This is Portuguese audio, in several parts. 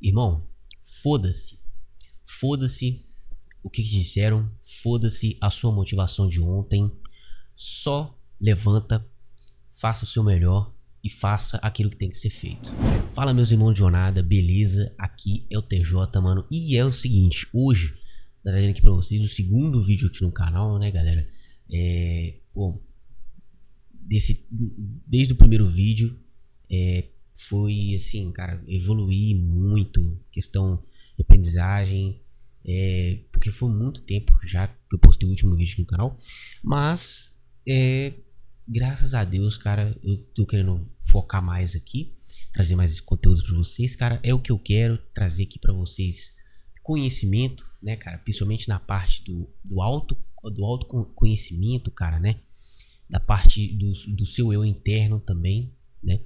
Irmão, foda-se. Foda-se o que disseram. Foda-se a sua motivação de ontem. Só levanta, faça o seu melhor e faça aquilo que tem que ser feito. Fala, meus irmãos de jornada, beleza? Aqui é o TJ, mano. E é o seguinte, hoje, trazendo aqui pra vocês o segundo vídeo aqui no canal, né, galera? Desde o primeiro vídeo, foi assim, cara, evoluir muito, questão de aprendizagem, porque foi muito tempo já que eu postei o último vídeo aqui no canal, mas graças a Deus, cara, eu tô querendo focar mais aqui, trazer mais conteúdos para vocês, cara, é o que eu quero trazer aqui para vocês, conhecimento, né, cara, principalmente na parte do autoconhecimento, cara, né, da parte do seu eu interno também, né,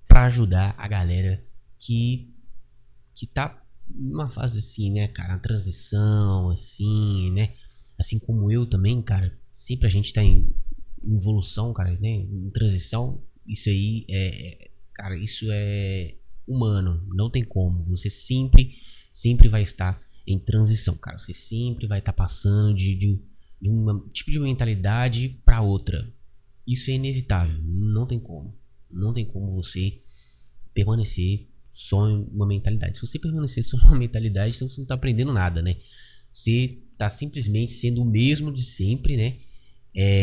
para ajudar a galera que tá numa fase assim, né, cara, na transição, assim, né, assim como eu também, cara, sempre a gente tá em evolução, cara, né, em transição. Isso aí cara, isso é humano, não tem como, você sempre vai estar em transição, cara, você sempre vai estar passando de um tipo de mentalidade para outra. Isso é inevitável, não tem como você permanecer só em uma mentalidade. Se você permanecer só em uma mentalidade, então você não tá aprendendo nada, né? Você tá simplesmente sendo o mesmo de sempre, né?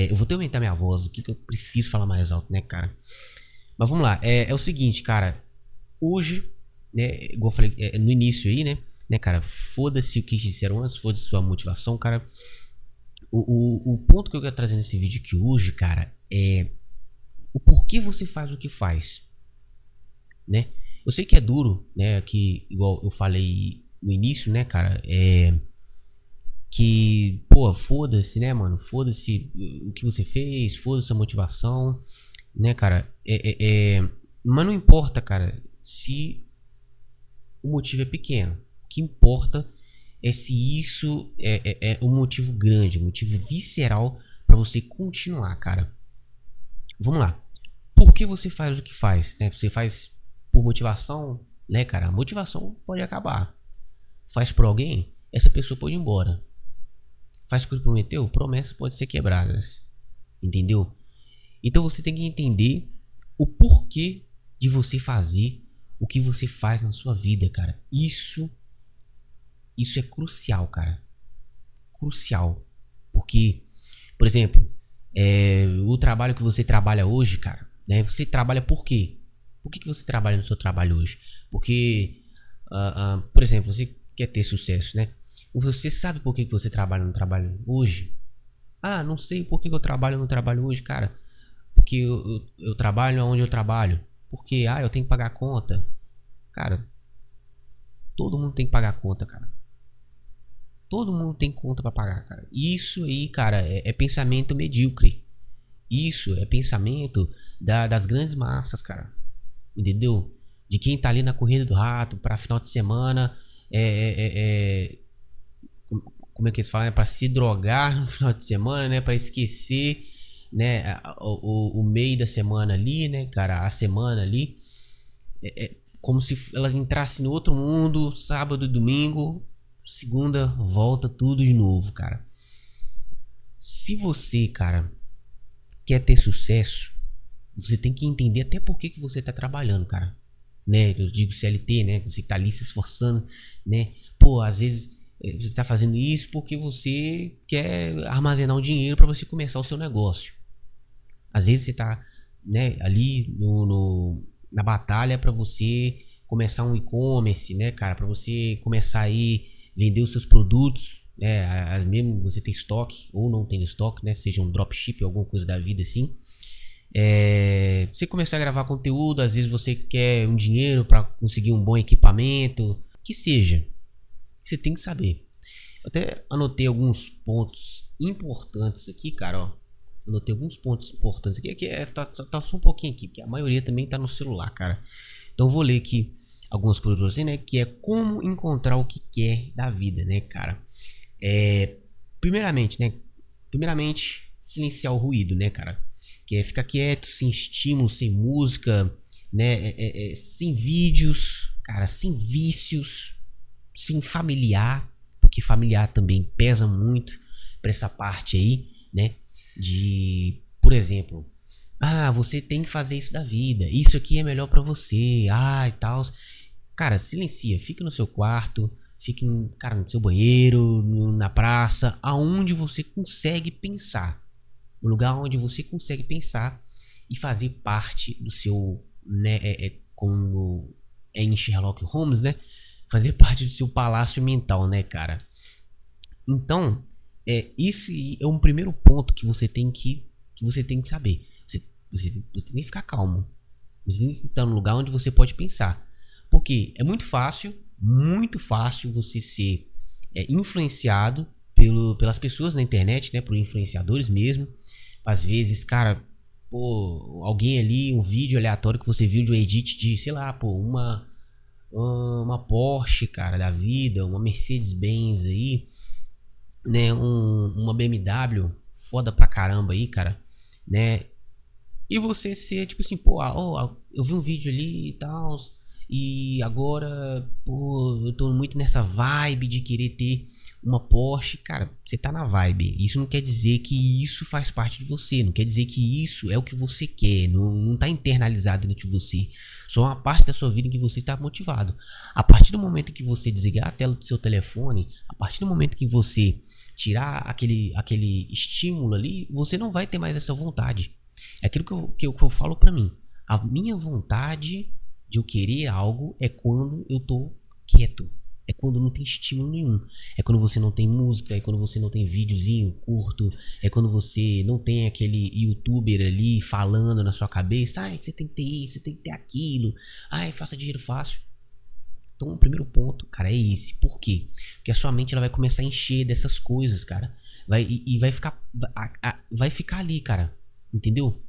Eu vou até aumentar minha voz aqui, que eu preciso falar mais alto, né, cara? Mas vamos lá, é o seguinte, cara. Hoje, né, igual eu falei no início aí, né, cara? Foda-se o que disseram antes, foda-se sua motivação, cara. O ponto que eu quero trazer nesse vídeo aqui hoje, cara, é o porquê você faz o que faz, né? Eu sei que é duro, né? Que igual eu falei no início, né, cara? Que, pô, foda-se, né, mano? Foda-se o que você fez, foda-se a motivação, né, cara? Mas não importa, cara, se o motivo é pequeno. O que importa é se isso é um motivo grande, um motivo visceral pra você continuar, cara. Vamos lá. Por que você faz o que faz, né? Você faz por motivação, né, cara? A motivação pode acabar. Faz por alguém, essa pessoa pode ir embora. Faz o que ele prometeu, promessas podem ser quebradas. Entendeu? Então você tem que entender o porquê de você fazer o que você faz na sua vida, cara. Isso é crucial, cara. Crucial. Porque, por exemplo, o trabalho que você trabalha hoje, cara, né? Você trabalha por quê? Por que você trabalha no seu trabalho hoje? Porque, por exemplo, você quer ter sucesso, né? Você sabe por que você trabalha no trabalho hoje? Ah, não sei por que eu trabalho no trabalho hoje, cara. Porque eu trabalho onde eu trabalho. Porque, eu tenho que pagar a conta. Cara, todo mundo tem que pagar a conta, cara. Todo mundo tem conta pra pagar, cara. Isso aí, cara, é pensamento medíocre. Isso é pensamento das grandes massas, cara. Entendeu? De quem tá ali na corrida do rato para final de semana, como é que eles falam? Para se drogar no final de semana, né? Para esquecer, né? O meio da semana ali, né, cara? A semana ali, como se ela entrasse no outro mundo, sábado e domingo, segunda volta tudo de novo, cara. Se você, cara, quer ter sucesso, você tem que entender até por que você tá trabalhando, cara, né? Eu digo CLT, né? Você que tá ali se esforçando, né? Pô, às vezes você tá fazendo isso porque você quer armazenar um dinheiro para você começar o seu negócio. Às vezes você tá, né, ali na batalha para você começar um e-commerce, né, cara? Para você começar aí vender os seus produtos, né? Mesmo você ter estoque ou não tem estoque, né? Seja um dropship, alguma coisa da vida assim. Você começar a gravar conteúdo, às vezes você quer um dinheiro para conseguir um bom equipamento, que seja, você tem que saber. Eu até anotei alguns pontos importantes aqui, cara, ó. Anotei alguns pontos importantes aqui, tá só um pouquinho aqui, porque a maioria também tá no celular, cara. Então eu vou ler aqui algumas coisas pra você, né, que é como encontrar o que quer da vida, né, cara. Primeiramente, silenciar o ruído, né, cara. Que é ficar quieto, sem estímulo, sem música, né? Sem vídeos, cara, sem vícios, sem familiar, porque familiar também pesa muito pra essa parte aí, né? De, por exemplo, você tem que fazer isso da vida, isso aqui é melhor pra você, e tal. Cara, silencia, fica no seu quarto, fica, cara, no seu banheiro, na praça, aonde você consegue pensar. Um lugar onde você consegue pensar e fazer parte do seu, né, como é em Sherlock Holmes, né? Fazer parte do seu palácio mental, né, cara? Então, isso é um primeiro ponto que você tem que saber. Você tem que ficar calmo. Você tem que estar num lugar onde você pode pensar. Porque é muito fácil você ser influenciado pelas pessoas na internet, né? Por influenciadores mesmo. Às vezes, cara, pô, alguém ali, um vídeo aleatório que você viu de um edit de, sei lá, pô, uma Porsche, cara, da vida, uma Mercedes-Benz aí, né? Uma BMW foda pra caramba aí, cara, né? E você ser tipo assim, pô, eu vi um vídeo ali e tal, e agora, pô, eu tô muito nessa vibe de querer ter uma Porsche. Cara, você tá na vibe. Isso não quer dizer que isso faz parte de você. Não quer dizer que isso é o que você quer. Não tá internalizado dentro de você. Só uma parte da sua vida em que você está motivado. A partir do momento que você desligar a tela do seu telefone, a partir do momento que você tirar aquele estímulo ali, você não vai ter mais essa vontade. É aquilo que eu falo pra mim. A minha vontade de eu querer algo é quando eu tô quieto. É quando não tem estímulo nenhum. É quando você não tem música. É quando você não tem videozinho curto. É quando você não tem aquele youtuber ali falando na sua cabeça. Você tem que ter isso, você tem que ter aquilo. Faça dinheiro fácil. Então o primeiro ponto, cara, é esse. Por quê? Porque a sua mente ela vai começar a encher dessas coisas, cara. Vai ficar ali, cara. Entendeu?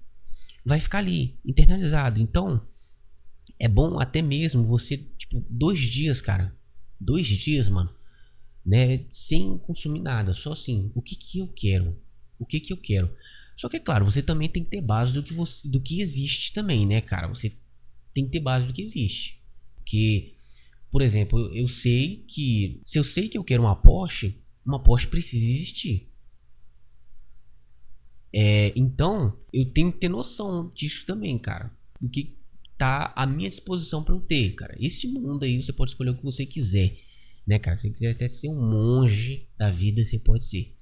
Vai ficar ali, internalizado. Então, é bom até mesmo você, tipo, 2 dias, cara. 2 dias, mano, né? Sem consumir nada. Só assim, o que eu quero? O que eu quero? Só que, é claro, você também tem que ter base do que existe também, né, cara? Você tem que ter base do que existe. Porque, por exemplo, eu sei que... Se eu sei que eu quero uma Porsche precisa existir. Então, eu tenho que ter noção disso também, cara. Do que tá à minha disposição para eu ter, cara. Esse mundo aí você pode escolher o que você quiser, né, cara? Se você quiser até ser um monge da vida, você pode ser.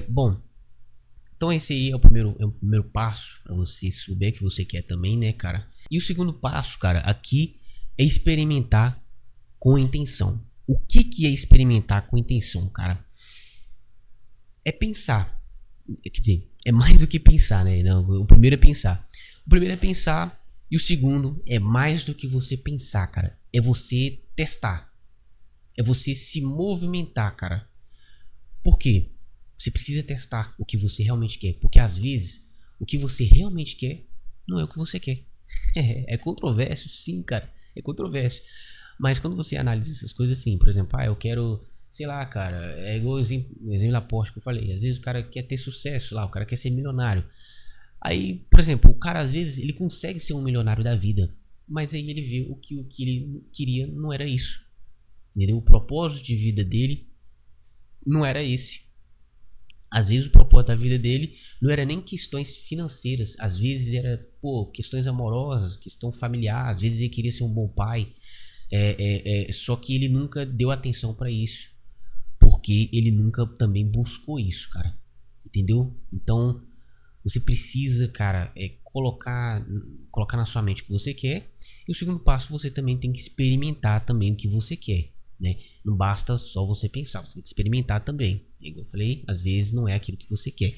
Bom, então esse aí é o primeiro passo para você souber que você quer também, né, cara? E o segundo passo, cara, aqui é experimentar com intenção. O que é experimentar com intenção, cara? É pensar. Quer dizer, é mais do que pensar, né? Não, o primeiro é pensar. O primeiro é pensar e o segundo é mais do que você pensar, cara. É você testar. É você se movimentar, cara. Por quê? Você precisa testar o que você realmente quer. Porque às vezes o que você realmente quer não é o que você quer. É controverso, sim, cara. É controverso. Mas quando você analisa essas coisas assim, por exemplo, eu quero... Sei lá, cara, é igual o exemplo da Porsche que eu falei. Às vezes o cara quer ter sucesso lá, o cara quer ser milionário. Aí, por exemplo, o cara às vezes ele consegue ser um milionário da vida. Mas aí ele vê o que ele queria não era isso. Entendeu? O propósito de vida dele não era esse. Às vezes o propósito da vida dele não era nem questões financeiras. Às vezes era, questões amorosas, questão familiar. Às vezes ele queria ser um bom pai. Só que ele nunca deu atenção pra isso. Porque ele nunca também buscou isso, cara. Entendeu? Então, você precisa, cara, colocar na sua mente o que você quer. E o segundo passo, você também tem que experimentar também o que você quer, né? Não basta só você pensar, você tem que experimentar também. Igual eu falei, às vezes não é aquilo que você quer,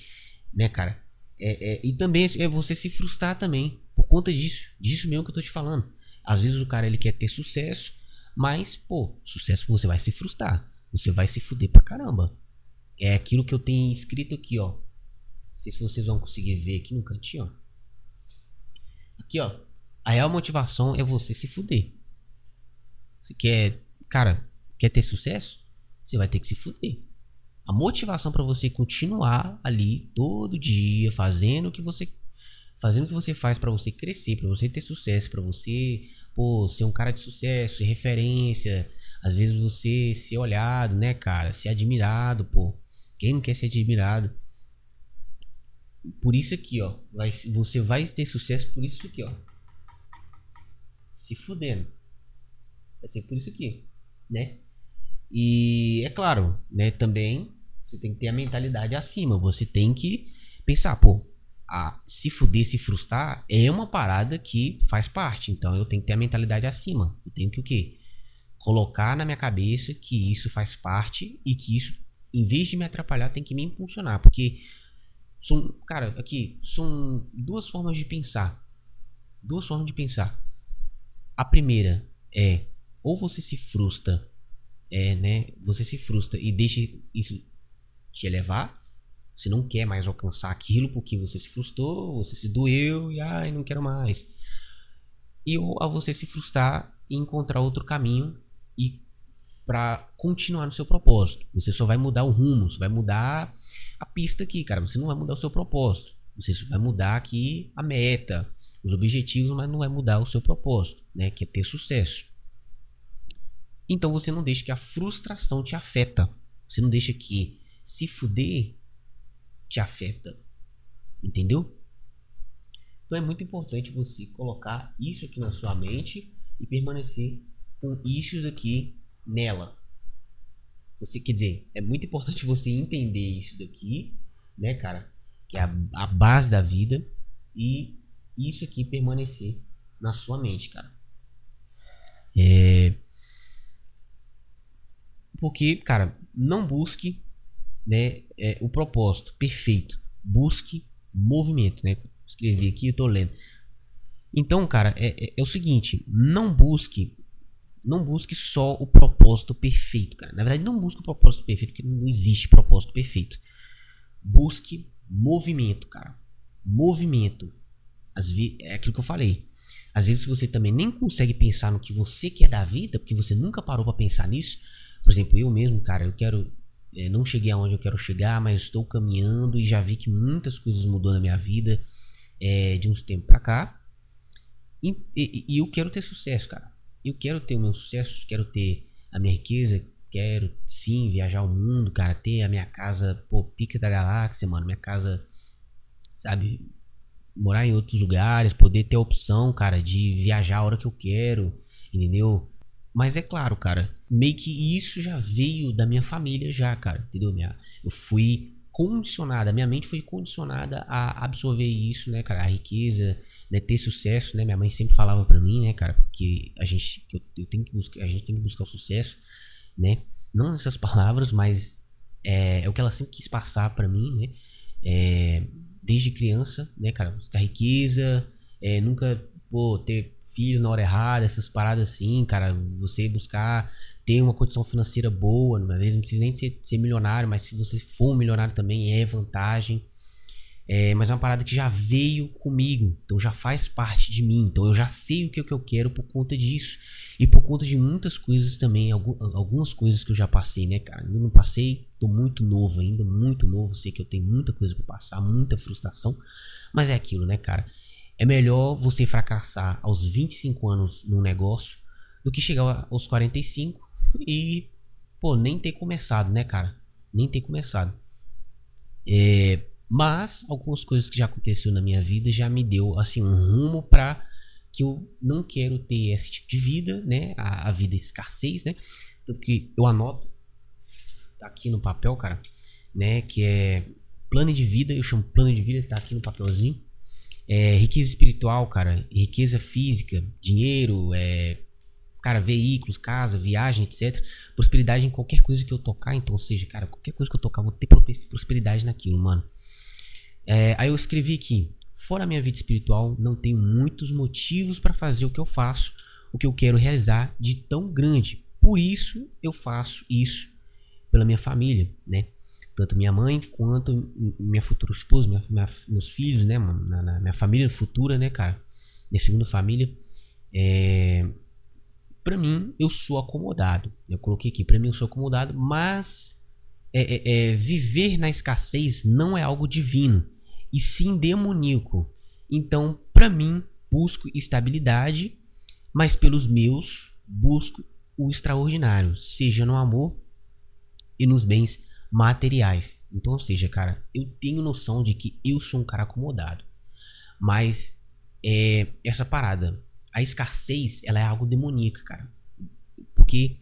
né, cara? E também é você se frustrar também por conta disso mesmo que eu tô te falando. Às vezes o cara ele quer ter sucesso, mas, sucesso você vai se frustrar. Você vai se fuder pra caramba. É aquilo que eu tenho escrito aqui, ó. Não sei se vocês vão conseguir ver aqui no cantinho, ó. Aqui, ó. A real motivação é você se fuder. Você quer ter sucesso? Você vai ter que se fuder. A motivação pra você continuar ali todo dia fazendo o que você faz pra você crescer, pra você ter sucesso, pra você pô, ser um cara de sucesso, ser referência, às vezes você ser olhado, né, cara, ser admirado, pô. Quem não quer ser admirado? Por isso aqui, ó, você vai ter sucesso por isso aqui, ó. Se fudendo. Vai ser por isso aqui, né? E é claro, né, também você tem que ter a mentalidade acima. Você tem que pensar, pô, se fuder, se frustrar é uma parada que faz parte. Então eu tenho que ter a mentalidade acima. Eu tenho que o quê? Colocar na minha cabeça que isso faz parte e que isso, em vez de me atrapalhar, tem que me impulsionar. Porque cara, aqui são duas formas de pensar. Duas formas de pensar. A primeira é, ou você se frustra, né? Você se frustra e deixa isso te elevar. Você não quer mais alcançar aquilo porque você se frustrou, você se doeu e ai, não quero mais. E ou a você se frustrar e encontrar outro caminho e para continuar no seu propósito. Você só vai mudar o rumo, você vai mudar a pista aqui, cara. Você não vai mudar o seu propósito. Você vai mudar aqui a meta, os objetivos, mas não vai mudar o seu propósito, né? Que é ter sucesso. Então você não deixa que a frustração te afeta. Você não deixa que se fuder te afeta. Entendeu? Então é muito importante você colocar isso aqui na sua mente e permanecer com isso daqui nela. Você, quer dizer, é muito importante você entender isso daqui, né, cara? Que é a base da vida. E isso aqui permanecer na sua mente, cara. Porque, cara, não busque, né, o propósito perfeito. Busque movimento, né? Escrevi aqui, eu tô lendo. Então, cara, é o seguinte, não busque só o propósito perfeito, cara. Na verdade, não busque o propósito perfeito, porque não existe propósito perfeito. Busque movimento, cara. Movimento. É aquilo que eu falei. Às vezes você também nem consegue pensar no que você quer da vida, porque você nunca parou pra pensar nisso. Por exemplo, eu mesmo, cara, eu quero... não cheguei aonde eu quero chegar, mas estou caminhando e já vi que muitas coisas mudou na minha vida de uns tempos pra cá. E eu quero ter sucesso, cara. Eu quero ter o meu sucesso, quero ter a minha riqueza, quero sim viajar o mundo, cara, ter a minha casa, pô, pica da galáxia, mano, minha casa, sabe, morar em outros lugares, poder ter a opção, cara, de viajar a hora que eu quero, entendeu? Mas é claro, cara, meio que isso já veio da minha família já, cara, entendeu? Eu fui condicionada, minha mente foi condicionada a absorver isso, né, cara, a riqueza, né, ter sucesso, né? Minha mãe sempre falava pra mim, né, cara, porque a gente tem que buscar o sucesso, né? Não nessas palavras, mas é o que ela sempre quis passar pra mim, né? Desde criança, né, cara, buscar riqueza, nunca, pô, ter filho na hora errada, essas paradas assim, cara, você buscar ter uma condição financeira boa, às vezes não precisa nem ser milionário, mas se você for um milionário também é vantagem. Mas é uma parada que já veio comigo, então já faz parte de mim, então eu já sei o que eu quero por conta disso e por conta de muitas coisas também, algumas coisas que eu já passei, né, cara? Eu não passei, tô muito novo ainda, muito novo, sei que eu tenho muita coisa pra passar, muita frustração, mas é aquilo, né, cara? É melhor você fracassar aos 25 anos num negócio do que chegar aos 45 e, pô, nem ter começado, né, cara? Nem ter começado. Mas algumas coisas que já aconteceu na minha vida já me deu assim um rumo para que eu não quero ter esse tipo de vida, né? A vida escassez, né? Tanto que eu anoto, tá aqui no papel, cara, né? Que é plano de vida, eu chamo plano de vida, tá aqui no papelzinho. Riqueza espiritual, cara, riqueza física, dinheiro, cara, veículos, casa, viagem, etc. Prosperidade em qualquer coisa que eu tocar. Então, ou seja, cara, qualquer coisa que eu tocar, eu vou ter prosperidade naquilo, mano. Aí eu escrevi aqui: fora a minha vida espiritual, não tenho muitos motivos para fazer o que eu faço, o que eu quero realizar de tão grande. Por isso eu faço isso pela minha família, né? Tanto minha mãe quanto minha futura esposa, meus filhos, né, mano? Na minha família futura, né, cara? Minha segunda família. Pra mim, eu sou acomodado. Eu coloquei aqui: pra mim, eu sou acomodado, mas viver na escassez não é algo divino, e sim demoníaco. Então, pra mim, busco estabilidade, mas pelos meus busco o extraordinário, seja no amor e nos bens materiais. Então, ou seja, cara, eu tenho noção de que eu sou um cara acomodado, mas essa parada, a escassez, ela é algo demoníaco, cara, porque,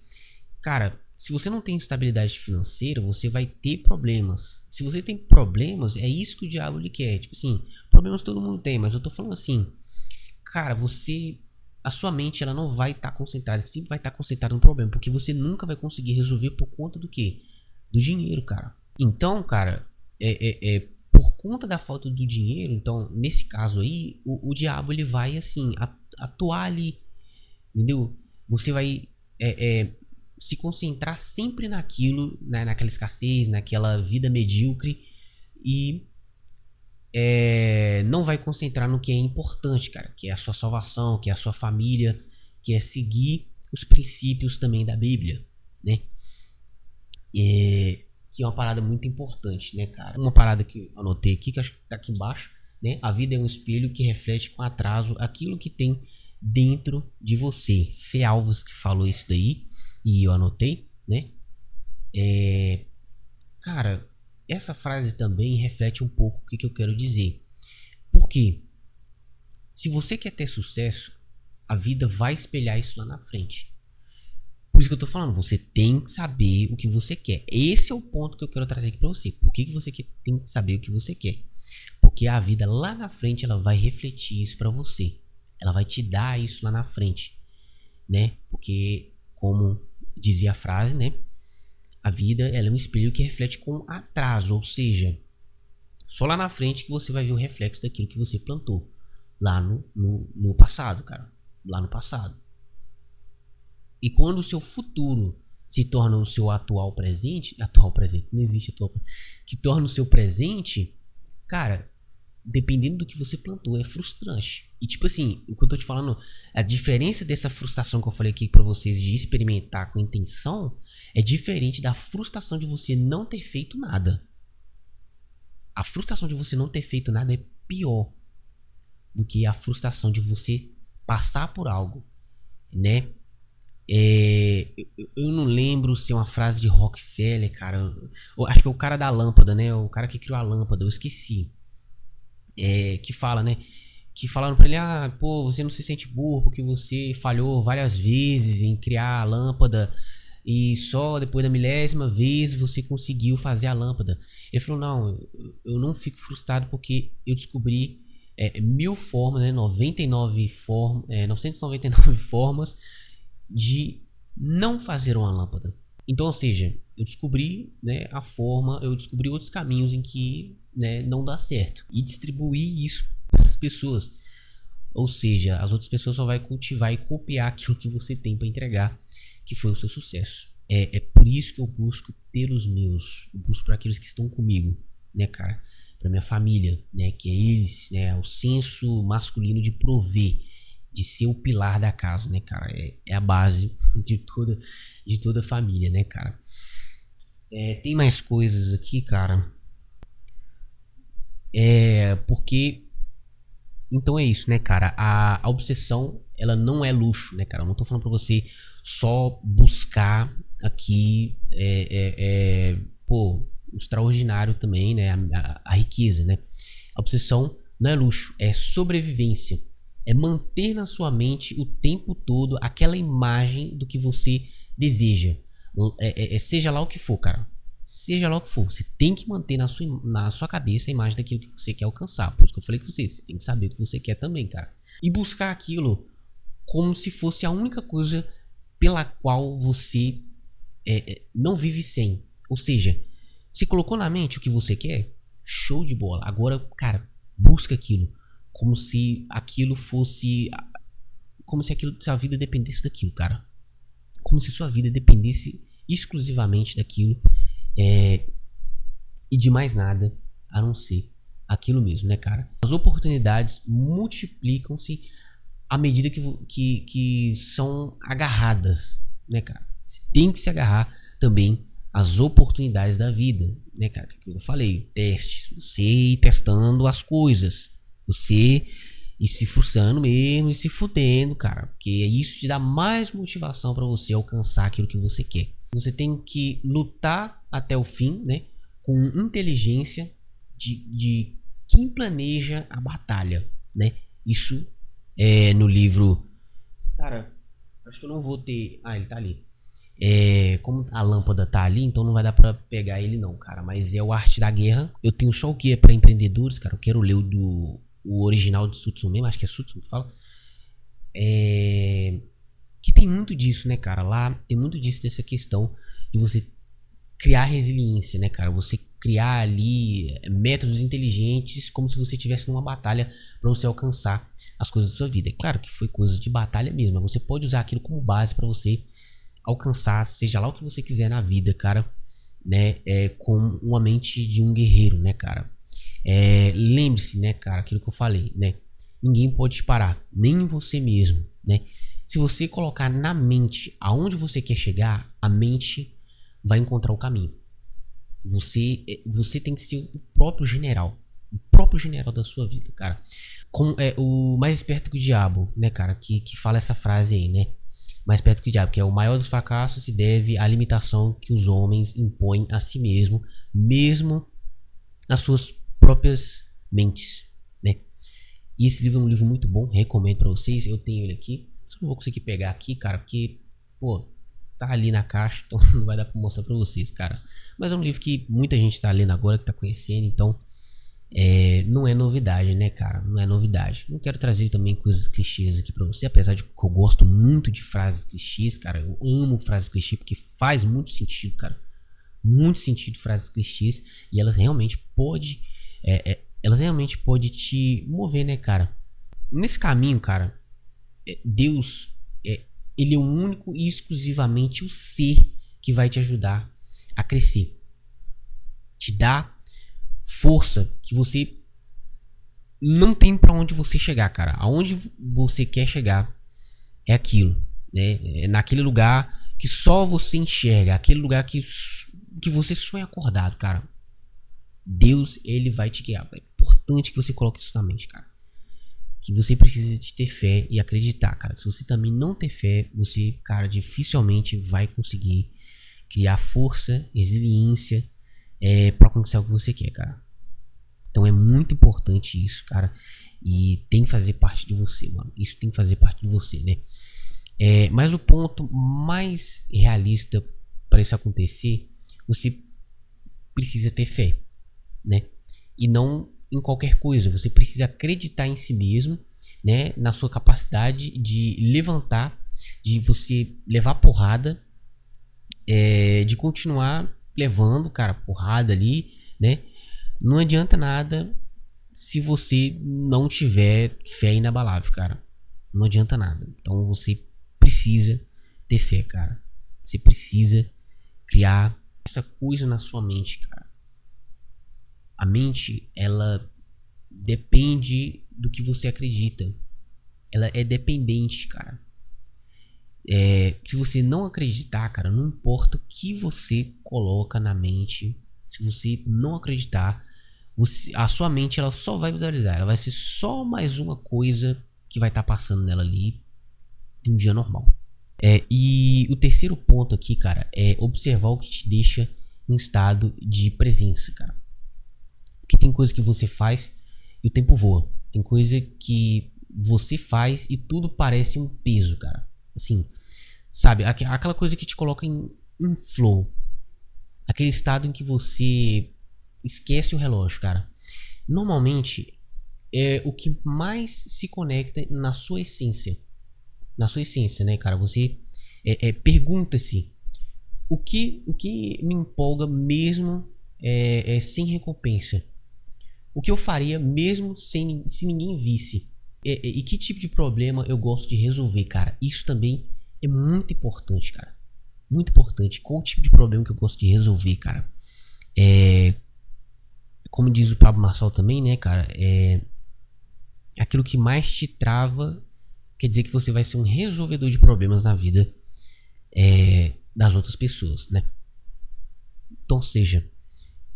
cara, se você não tem estabilidade financeira, você vai ter problemas. Se você tem problemas, é isso que o diabo lhe quer. Tipo assim, problemas todo mundo tem, mas eu tô falando assim, cara, a sua mente, ela não vai estar concentrada, sempre vai estar concentrada no problema, porque você nunca vai conseguir resolver por conta do quê? Do dinheiro, cara. Então, cara, por conta da falta do dinheiro, então, nesse caso aí, o diabo, ele vai, assim, atuar ali, entendeu? Você vai se concentrar sempre naquilo, né, naquela escassez, naquela vida medíocre e não vai concentrar no que é importante, cara, que é a sua salvação, que é a sua família, que é seguir os princípios também da Bíblia, né? Que é uma parada muito importante, né, cara? Uma parada que eu anotei aqui, que acho que tá aqui embaixo, né? A vida é um espelho que reflete com atraso aquilo que tem dentro de você. Fê Alves que falou isso daí, e eu anotei, né? Cara, essa frase também reflete um pouco o que eu quero dizer. Porque se você quer ter sucesso, a vida vai espelhar isso lá na frente. Por isso que eu tô falando, você tem que saber o que você quer. Esse é o ponto que eu quero trazer aqui pra você. Por que você tem que saber o que você quer? Porque a vida lá na frente, ela vai refletir isso pra você. Ela vai te dar isso lá na frente, né? Porque, como dizia a frase, né? A vida, ela é um espelho que reflete com atraso. Ou seja, só lá na frente que você vai ver o reflexo daquilo que você plantou. Lá no passado, cara. Lá no passado. E quando o seu futuro se torna o seu atual presente, não existe atual, que torna o seu presente, cara, dependendo do que você plantou, é frustrante. E tipo assim, o que eu tô te falando, a diferença dessa frustração que eu falei aqui pra vocês de experimentar com intenção, é diferente da frustração de você não ter feito nada. A frustração de você não ter feito nada é pior do que a frustração de você passar por algo, né? Eu não lembro se é uma frase de Rockefeller, cara. Eu acho que é o cara da lâmpada, né? O cara que criou a lâmpada, eu esqueci. Que fala, né? Que falaram pra ele, pô, você não se sente burro porque você falhou várias vezes em criar a lâmpada e só depois da milésima vez você conseguiu fazer a lâmpada. Ele falou, não, eu não fico frustrado porque eu descobri 1000 formas, né? 999 formas de não fazer uma lâmpada. Então, ou seja, eu descobri, né, eu descobri outros caminhos em que, né, não dá certo e distribuir isso para as pessoas. Ou seja, as outras pessoas só vai cultivar e copiar aquilo que você tem para entregar, que foi o seu sucesso. É por isso que eu busco pelos meus, eu busco para aqueles que estão comigo, né, cara, para minha família, né, que é eles, né, o senso masculino de prover, de ser o pilar da casa, né, cara? É a base de toda família, né, cara? Tem mais coisas aqui, cara. Porque... Então é isso, né, cara? A obsessão, ela não é luxo, né, cara? Eu não tô falando pra você só buscar aqui, pô, o extraordinário também, né? A riqueza, né? A obsessão não é luxo, é sobrevivência. É manter na sua mente o tempo todo aquela imagem do que você deseja. Seja lá o que for, cara. Seja lá o que for. Você tem que manter na sua cabeça a imagem daquilo que você quer alcançar. Por isso que eu falei com você. Você tem que saber o que você quer também, cara. E buscar aquilo como se fosse a única coisa pela qual você não vive sem. Ou seja, você colocou na mente o que você quer? Show de bola. Agora, cara, busca aquilo. Como se aquilo fosse... Como se a vida dependesse daquilo, cara. Como se sua vida dependesse exclusivamente daquilo. E de mais nada a não ser aquilo mesmo, né, cara? As oportunidades multiplicam-se à medida que são agarradas, né, cara? Você tem que se agarrar também às oportunidades da vida, né, cara? Que eu falei, teste. Você ir testando as coisas. Você E se frustrando mesmo e se fudendo, cara. Porque isso te dá mais motivação pra você alcançar aquilo que você quer. Você tem que lutar até o fim, né? Com inteligência de quem planeja a batalha, né? Isso é no livro. Cara, acho que eu não vou ter. Ah, ele tá ali. Como a lâmpada tá ali, então não vai dar pra pegar ele não, cara. Mas é o Arte da Guerra. Eu tenho só o guia pra empreendedores, cara. Eu quero ler o original de Sun Tzu mesmo, acho que é Sun Tzu que fala. Que tem muito disso, né, cara? Lá tem muito disso, dessa questão de você criar resiliência, né, cara? Você criar ali métodos inteligentes, como se você estivesse numa batalha para você alcançar as coisas da sua vida. É claro que foi coisa de batalha mesmo, mas você pode usar aquilo como base para você alcançar, seja lá o que você quiser na vida, cara, né? Com uma mente de um guerreiro, né, cara? Lembre-se, né, cara, aquilo que eu falei, né? Ninguém pode te parar, nem você mesmo, né? Se você colocar na mente aonde você quer chegar, a mente vai encontrar o caminho. Você tem que ser o próprio general. O próprio general da sua vida, cara. Como é o mais esperto que o diabo, né, cara? Que fala essa frase aí, né? Mais esperto que o diabo, que é o maior dos fracassos se deve à limitação que os homens impõem a si mesmo nas suas próprias mentes, né? E esse livro é um livro muito bom, recomendo pra vocês. Eu tenho ele aqui. Só não vou conseguir pegar aqui, cara, porque, pô, tá ali na caixa, então não vai dar pra mostrar pra vocês, cara. Mas é um livro que muita gente tá lendo agora, que tá conhecendo, então não é novidade, né, cara? Não é novidade. Não quero trazer também coisas clichês aqui pra você, apesar de que eu gosto muito de frases clichês, cara. Eu amo frases clichês porque faz muito sentido, cara. Muito sentido frases clichês e elas realmente podem te mover, né, cara? Nesse caminho, cara, Deus, ele é o único e exclusivamente o ser que vai te ajudar a crescer. Te dá força que você não tem pra onde você chegar, cara. Aonde você quer chegar é aquilo, né? É naquele lugar que só você enxerga, aquele lugar que você sonha acordado, cara. Deus, ele vai te guiar. É importante que você coloque isso na mente, cara. Que você precisa de ter fé e acreditar, cara. Se você também não ter fé, você, cara, dificilmente vai conseguir criar força, resiliência para conquistar o que você quer, cara. Então é muito importante isso, cara. E tem que fazer parte de você, mano. Isso tem que fazer parte de você, né? Mas o ponto mais realista para isso acontecer, você precisa ter fé, né? E não em qualquer coisa. Você precisa acreditar em si mesmo, né? Na sua capacidade de levantar, de você levar porrada, de continuar levando, cara, porrada ali, né? Não adianta nada se você não tiver fé inabalável, cara. Não adianta nada. Então você precisa ter fé, cara. Você precisa criar essa coisa na sua mente, cara. A mente, ela depende do que você acredita. Ela é dependente, cara. Se você não acreditar, cara, não importa o que você coloca na mente. Se você não acreditar, a sua mente ela só vai visualizar. Ela vai ser só mais uma coisa que vai estar passando nela ali de um dia normal. E o terceiro ponto aqui, cara, é observar o que te deixa em estado de presença, cara. Porque tem coisa que você faz e o tempo voa. Tem coisa que você faz e tudo parece um peso, cara. Assim, sabe? Aquela coisa que te coloca em flow. Aquele estado em que você esquece o relógio, cara. Normalmente é o que mais se conecta na sua essência. Na sua essência, né, cara? Você pergunta-se o que me empolga mesmo sem recompensa. O que eu faria mesmo se ninguém visse. E que tipo de problema eu gosto de resolver, cara. Isso também é muito importante, cara. Muito importante. Qual o tipo de problema que eu gosto de resolver, cara? Como diz o Pablo Marçal também, né, cara? Aquilo que mais te trava quer dizer que você vai ser um resolvedor de problemas na vida das outras pessoas, né? Então, seja,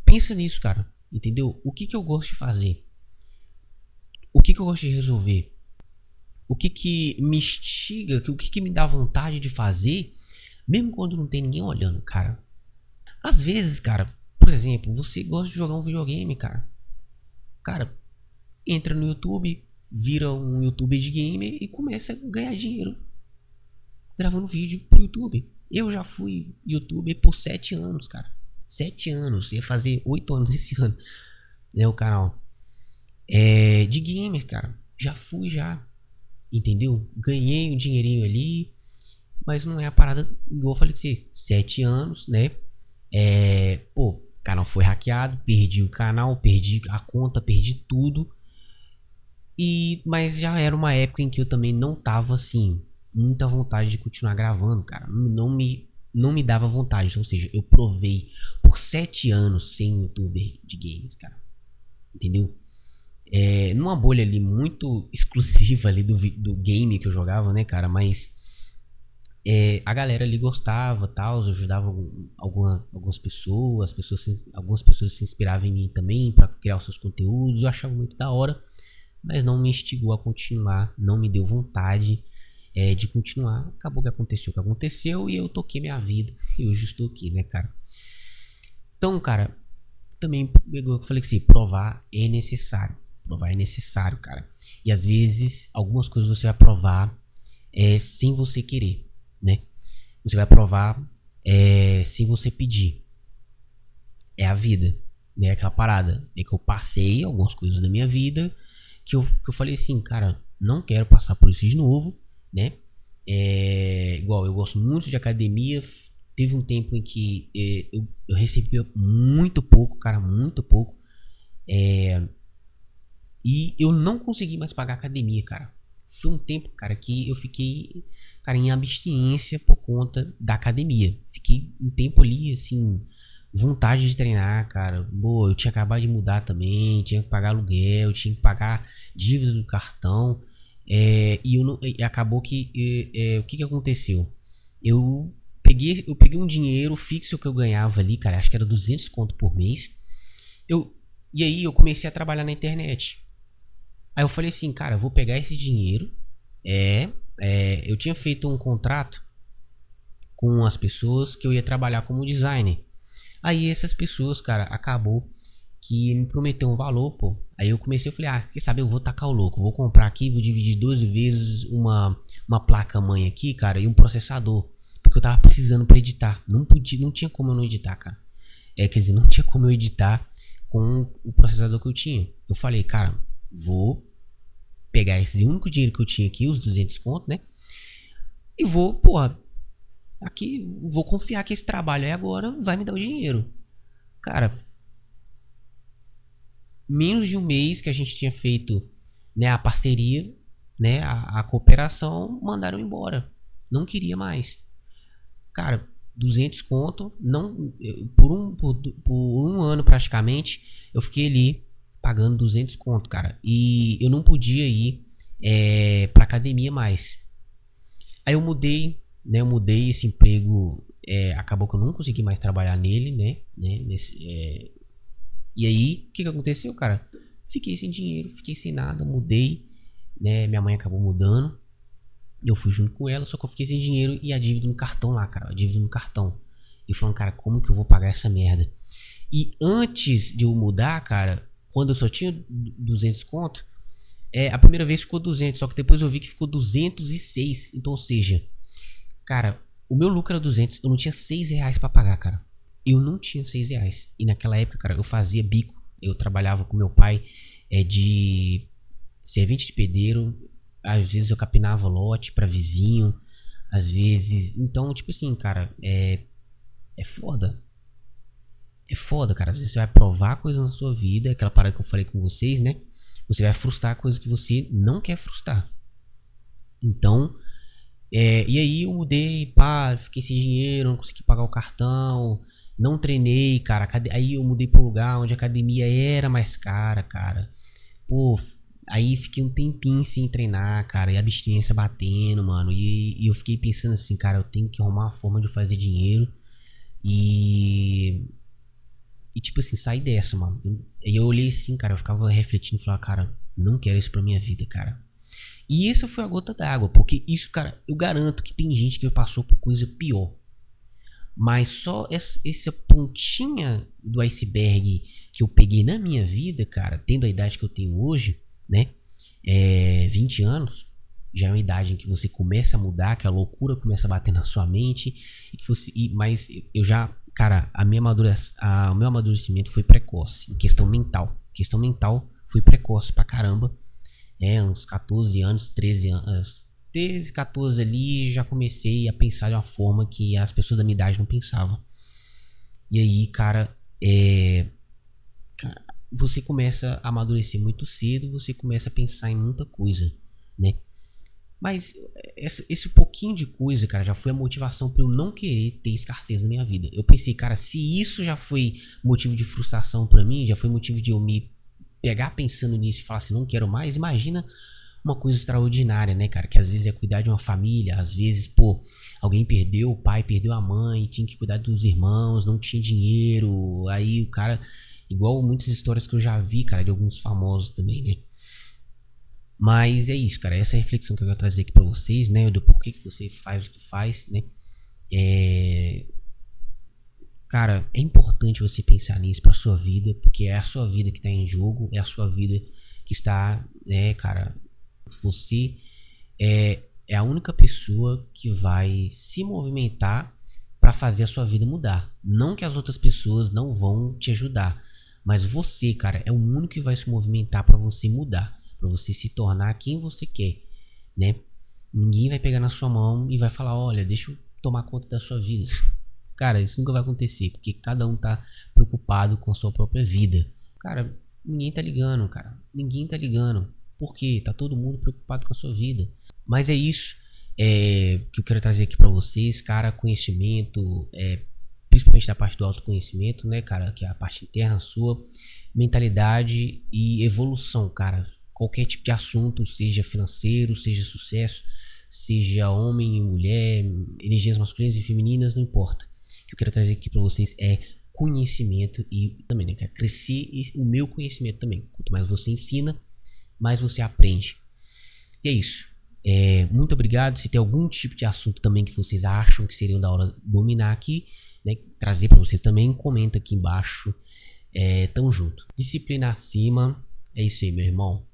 pensa nisso, cara. Entendeu? O que eu gosto de fazer? O que que eu gosto de resolver? O que que me instiga, o que que me dá vontade de fazer, mesmo quando não tem ninguém olhando, cara? Às vezes, cara, por exemplo, você gosta de jogar um videogame, cara. Cara, entra no YouTube, vira um youtuber de game e começa a ganhar dinheiro gravando vídeo pro YouTube. Eu já fui youtuber por 7 anos, cara. 7 anos, ia fazer 8 anos esse ano, né, o canal. De gamer, cara. Já fui já, entendeu? Ganhei um dinheirinho ali, mas não é a parada, igual eu falei com você, 7 anos, né? Pô, o canal foi hackeado, perdi o canal, perdi a conta, perdi tudo. Mas já era uma época em que eu também não tava assim, muita vontade de continuar gravando, cara. Não me dava vontade. Então, ou seja, eu provei por 7 anos sem youtuber de games, cara. Entendeu? Numa bolha ali muito exclusiva ali do game que eu jogava, né, cara? Mas a galera ali gostava, tal, eu ajudava algumas pessoas, algumas pessoas se inspiravam em mim também para criar os seus conteúdos. Eu achava muito da hora, mas não me instigou a continuar, não me deu vontade de continuar. Acabou que aconteceu o que aconteceu e eu toquei minha vida e hoje estou aqui, né, cara? Então, cara, também eu falei que sim, provar é necessário. Provar é necessário, cara. E às vezes, algumas coisas você vai provar sem você querer, né? Você vai provar sem você pedir. É a vida, né? Aquela parada. É que eu passei algumas coisas da minha vida que eu falei assim, cara, não quero passar por isso de novo, né? Igual, eu gosto muito de academia. Teve um tempo em que eu recebia muito pouco, cara, muito pouco. E eu não consegui mais pagar academia, cara. Foi um tempo, cara, que eu fiquei, cara, em abstinência por conta da academia. Fiquei um tempo ali, assim, vontade de treinar, cara. Boa, eu tinha acabado de mudar também, tinha que pagar aluguel, tinha que pagar dívida do cartão. E acabou que, o que que aconteceu? Eu peguei um dinheiro fixo que eu ganhava ali, cara, acho que era 200 conto por mês. E aí eu comecei a trabalhar na internet. Aí eu falei assim, cara, eu vou pegar esse dinheiro. Eu tinha feito um contrato com as pessoas que eu ia trabalhar como designer. Aí essas pessoas, cara, acabou que me prometeu um valor, pô. Aí eu comecei, eu falei, você sabe, eu vou tacar o louco. Vou comprar aqui, vou dividir 12 vezes uma placa-mãe aqui, cara, e um processador. Porque eu tava precisando pra editar. Não tinha como eu não editar, cara. Quer dizer, não tinha como eu editar com o processador que eu tinha. Eu falei, cara, vou pegar esse único dinheiro que eu tinha aqui, os 200 conto, né? E vou, porra, aqui, vou confiar que esse trabalho aí agora vai me dar o dinheiro. Cara, menos de um mês que a gente tinha feito, né, a parceria, né, a cooperação, mandaram embora. Não queria mais. Cara, 200 conto, não, por um ano praticamente, eu fiquei ali pagando 200 conto, cara. E eu não podia ir pra academia mais. Aí eu mudei, né? Eu mudei esse emprego. Acabou que eu não consegui mais trabalhar nele, né? E aí, o que que aconteceu, cara? Fiquei sem dinheiro, fiquei sem nada, mudei, né? Minha mãe acabou mudando. Eu fui junto com ela, só que eu fiquei sem dinheiro e a dívida no cartão lá, cara. A dívida no cartão. E falando, cara, como que eu vou pagar essa merda? E antes de eu mudar, cara, quando eu só tinha 200 conto, a primeira vez ficou 200, só que depois eu vi que ficou 206. Então, ou seja, cara, o meu lucro era 200, eu não tinha 6 reais pra pagar, cara. Eu não tinha 6 reais. E naquela época, cara, eu fazia bico. Eu trabalhava com meu pai de servente de pedreiro. Às vezes eu capinava lote pra vizinho. Às vezes... Então, tipo assim, cara, é foda. É foda, cara. Às vezes você vai provar coisas na sua vida. Aquela parada que eu falei com vocês, né? Você vai frustrar coisas que você não quer frustrar. Então... e aí eu mudei, pá, fiquei sem dinheiro, não consegui pagar o cartão, não treinei, cara. Aí eu mudei pra um lugar onde a academia era mais cara, cara. Pô, aí fiquei um tempinho sem treinar, cara, e a abstinência batendo, mano. E eu fiquei pensando assim, cara, eu tenho que arrumar uma forma de fazer dinheiro e tipo assim, sair dessa, mano. E eu olhei assim, cara, eu ficava refletindo e falava, cara, Não quero isso pra minha vida, cara. E essa foi a gota d'água, porque isso, cara, eu garanto que tem gente que passou por coisa pior. Mas só essa pontinha do iceberg que eu peguei na minha vida, cara, tendo a idade que eu tenho hoje, né? 20 anos, já é uma idade em que você começa a mudar, que a loucura começa a bater na sua mente. Mas eu já, cara, o meu amadurecimento foi precoce, em questão mental. Questão mental foi precoce pra caramba. Uns 14 anos, 13 anos. 13, 14 ali, já comecei a pensar de uma forma que as pessoas da minha idade não pensavam. E aí, cara, você começa a amadurecer muito cedo, você começa a pensar em muita coisa, né? Mas esse pouquinho de coisa, cara, já foi a motivação pra eu não querer ter escassez na minha vida. Eu pensei, cara, se isso já foi motivo de frustração pra mim, já foi motivo de eu me pegar pensando nisso e falar assim, não quero mais, imagina uma coisa extraordinária, né, cara? Que às vezes é cuidar de uma família, às vezes, pô, alguém perdeu o pai, perdeu a mãe, tinha que cuidar dos irmãos, não tinha dinheiro. Aí o cara, igual muitas histórias que eu já vi, cara, de alguns famosos também, né? Mas é isso, cara. Essa é a reflexão que eu quero trazer aqui pra vocês, né? Do porquê que você faz o que faz, né? Cara, é importante você pensar nisso pra sua vida, porque é a sua vida que tá em jogo, é a sua vida que está, né, cara? Você é a única pessoa que vai se movimentar para fazer a sua vida mudar. Não que as outras pessoas não vão te ajudar, mas você, cara, é o único que vai se movimentar para você mudar, para você se tornar quem você quer, né? Ninguém vai pegar na sua mão e vai falar, olha, deixa eu tomar conta da sua vida. Cara, isso nunca vai acontecer, porque cada um tá preocupado com a sua própria vida. Cara, ninguém tá ligando, cara. Ninguém tá ligando. Por quê? Tá todo mundo preocupado com a sua vida. Mas é isso que eu quero trazer aqui pra vocês, cara. Conhecimento, principalmente da parte do autoconhecimento, né, cara? Que é a parte interna sua. Mentalidade e evolução, cara. Qualquer tipo de assunto, seja financeiro, seja sucesso, seja homem e mulher, energias masculinas e femininas, não importa. O que eu quero trazer aqui pra vocês é conhecimento e também, né, cara? Crescer o meu conhecimento também. Quanto mais você ensina, mais você aprende. E é isso. Muito obrigado. Se tem algum tipo de assunto também que vocês acham que seria da hora dominar aqui, né, trazer para vocês também, comenta aqui embaixo. Tamo junto. Disciplina acima. É isso aí, meu irmão.